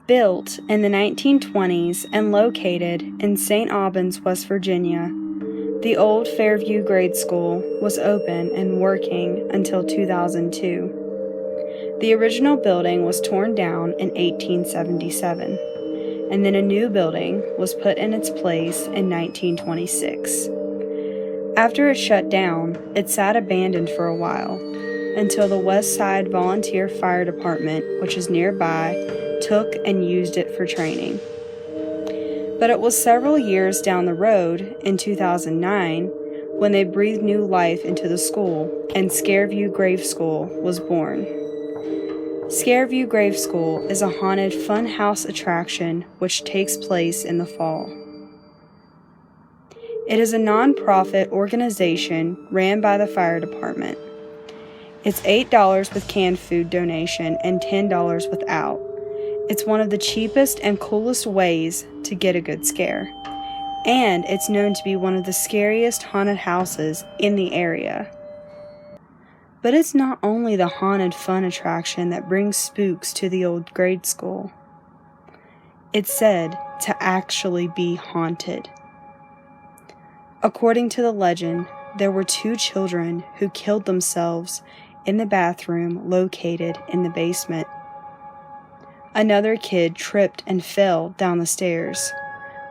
Built in the 1920s and located in St. Albans, West Virginia, the old Fairview Grade School was open and working until 2002. The original building was torn down in 1877, and then a new building was put in its place in 1926. After it shut down, it sat abandoned for a while, until the West Side Volunteer Fire Department, which is nearby, took and used it for training. But it was several years down the road, in 2009, when they breathed new life into the school, and Scareview Grave School was born. Scareview Grave School is a haunted fun house attraction which takes place in the fall. It is a non-profit organization ran by the fire department. It's $8 with canned food donation and $10 without. It's one of the cheapest and coolest ways to get a good scare. And it's known to be one of the scariest haunted houses in the area. But it's not only the haunted fun attraction that brings spooks to the old grade school. It's said to actually be haunted. According to the legend, there were 2 children who killed themselves in the bathroom located in the basement. Another kid tripped and fell down the stairs,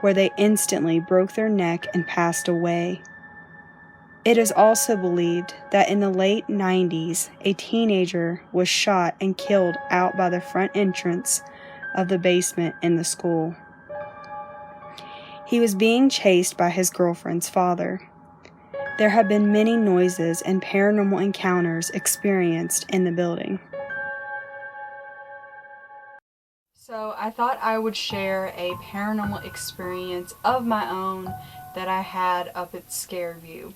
where they instantly broke their neck and passed away. It is also believed that in the late 90s, a teenager was shot and killed out by the front entrance of the basement in the school. He was being chased by his girlfriend's father. There have been many noises and paranormal encounters experienced in the building. So I thought I would share a paranormal experience of my own that I had up at Scareview.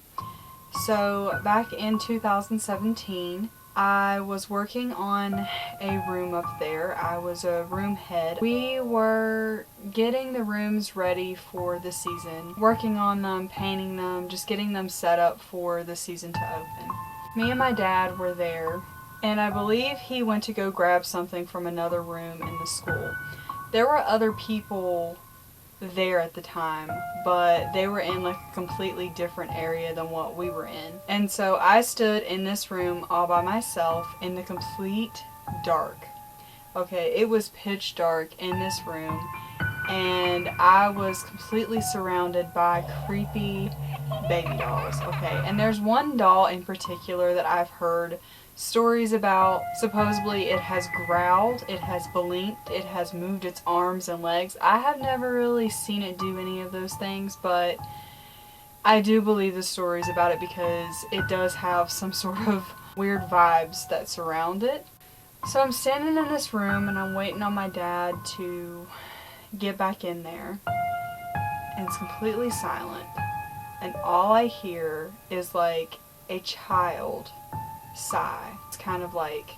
So back in 2017, I was working on a room up there. I was a room head. We were getting the rooms ready for the season, working on them, painting them, just getting them set up for the season to open. Me and my dad were there, and I believe he went to go grab something from another room in the school. There were other people there at the time, but they were in like a completely different area than what we were in. And so I stood in this room all by myself in the complete dark. Okay, it was pitch dark in this room, and I was completely surrounded by creepy baby dolls. Okay, and there's one doll in particular that I've heard stories about. Supposedly it has growled, it has blinked, it has moved its arms and legs. I have never really seen it do any of those things, but I do believe the stories about it because it does have some sort of weird vibes that surround it. So I'm standing in this room and I'm waiting on my dad to get back in there, and it's completely silent, and all I hear is like a child sigh. It's kind of like,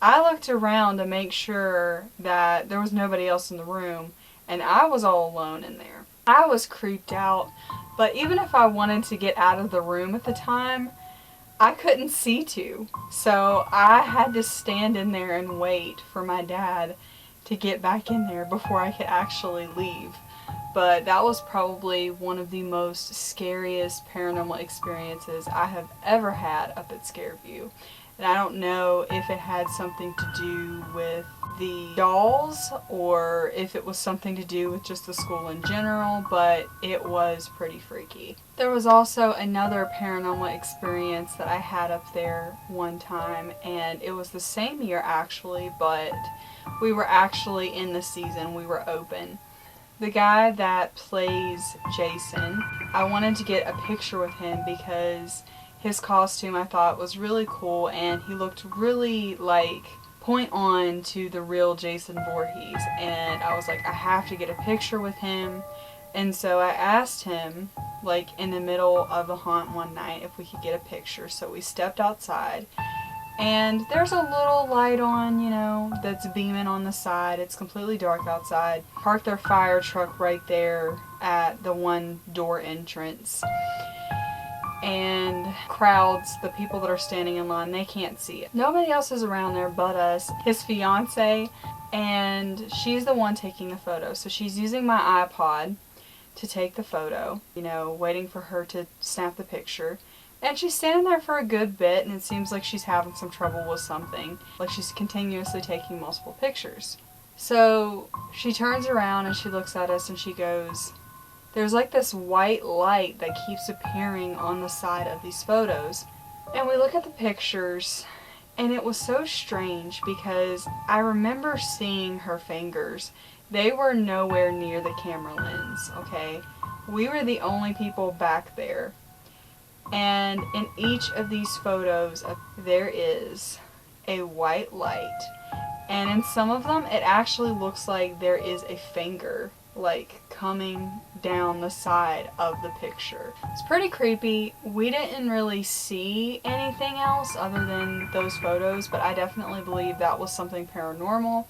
I looked around to make sure that there was nobody else in the room, and I was all alone in there. I was creeped out, but even if I wanted to get out of the room at the time, I couldn't see to. So I had to stand in there and wait for my dad to get back in there before I could actually leave. but that was probably one of the most scariest paranormal experiences I have ever had up at Scareview. And I don't know if it had something to do with the dolls or if it was something to do with just the school in general, but it was pretty freaky. There was also another paranormal experience that I had up there one time, and it was the same year actually, but we were actually in the season, we were open. The guy that plays Jason, I wanted to get a picture with him because his costume I thought was really cool and he looked really like point on to the real Jason Voorhees, and I was like, I have to get a picture with him. And so I asked him, like in the middle of the haunt one night, if we could get a picture. So we stepped outside and there's a little light on, you know, that's beaming on the side. It's completely dark outside. Parked their fire truck right there at the one door entrance. And crowds, the people that are standing in line, they can't see it. Nobody else is around there but us, his fiance, and she's the one taking the photo. So she's using my iPod to take the photo, you know, waiting for her to snap the picture. And she's standing there for a good bit, and it seems like she's having some trouble with something. Like she's continuously taking multiple pictures. So she turns around and she looks at us and she goes, "There's like this white light that keeps appearing on the side of these photos." And we look at the pictures, and it was so strange because I remember seeing her fingers. They were nowhere near the camera lens, okay? We were the only people back there. And in each of these photos, there is a white light. And in some of them, it actually looks like there is a finger, like, coming down the side of the picture. It's pretty creepy. We didn't really see anything else other than those photos, but I definitely believe that was something paranormal.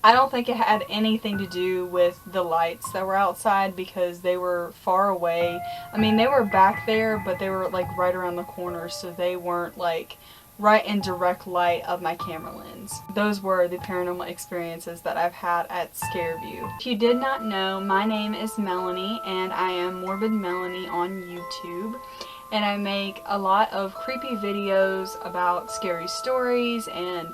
I don't think it had anything to do with the lights that were outside because they were far away. I mean, they were back there, but they were like right around the corner, so they weren't like right in direct light of my camera lens. Those were the paranormal experiences that I've had at Scareview. If you did not know, my name is Melanie and I am Morbid Melanie on YouTube. And I make a lot of creepy videos about scary stories and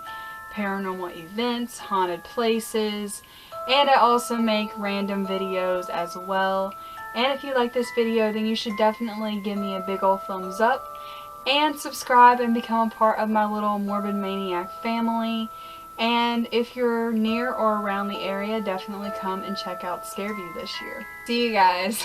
paranormal events, haunted places, and I also make random videos as well. And if you like this video, then you should definitely give me a big ol' thumbs up and subscribe and become a part of my little Morbid Maniac family. And if you're near or around the area, definitely come and check out Scareview this year. See you guys.